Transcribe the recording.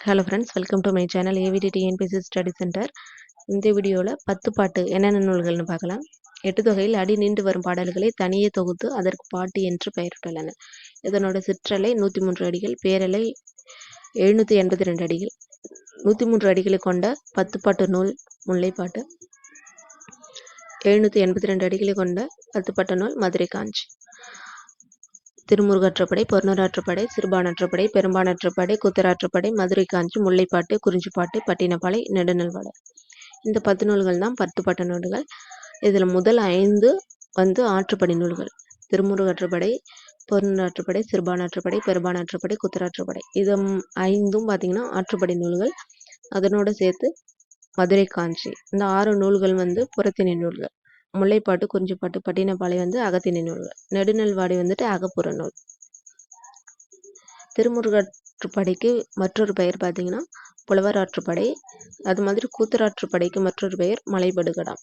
Hello friends, welcome to my channel AVD TNPSC study centre. இந்த வீடியோவில் 10 பாட்டு என்னென்ன நூல்கள்னு பார்க்கலாம். 8 தொகையில் அடி நீண்டு வரும் பாடல்களை தனியே தொகுத்து அதற்கு பாட்டு என்று பெயரிட்டுள்ளன. இதனோட சிற்றலை 103 அடிகள், பேரலை 782 அடிகள். 103 அடிகளை கொண்ட 10 பாட்டு நூல் முல்லைப்பாட்டு. 782 அடிகளை கொண்ட 10 பாட்டு நூல் மதுரை காஞ்சி. திருமுருகாற்றுப்படை, பொருநூறாற்றுப்படை, சிறுபானாற்றுப்படை, பெரும்பானாற்றுப்படை, கூத்தராற்றுப்படை, மதுரை காஞ்சி, முல்லைப்பாட்டு, குறிஞ்சிப்பாட்டு, பட்டினப்பாலை, நெடுநல்வாடை. இந்த 10 நூல்கள் தான் 10 பாட்டு நூல்கள். இதில் முதல் 5 ஆற்றுப்படை நூல்கள். திருமுருகாற்றுப்படை, பொருநூறாற்றுப்படை, சிறுபானாற்றுப்படை, பெரும்பானாற்றுப்படை, கூத்தராற்றுப்படை. இது 5 பார்த்தீங்கன்னா ஆற்றுப்படை நூல்கள். அதனோட சேர்த்து மதுரை காஞ்சி. இந்த 6 நூல்கள் புறத்திணை நூல்கள். முல்லைப்பாட்டு, குறிஞ்சிப்பாட்டு, பட்டினப்பாலை அகத்திணை நூல்கள். நெடுநல்வாடை அகப்புற நூல். திருமுருகாற்றுப்படைக்கு மற்றொரு பெயர் பார்த்தீங்கன்னா புலவர் ஆற்றுப்படை. அது மாதிரி கூத்தராற்றுப்படைக்கு மற்றொரு பெயர் மலைபடுகடாம்.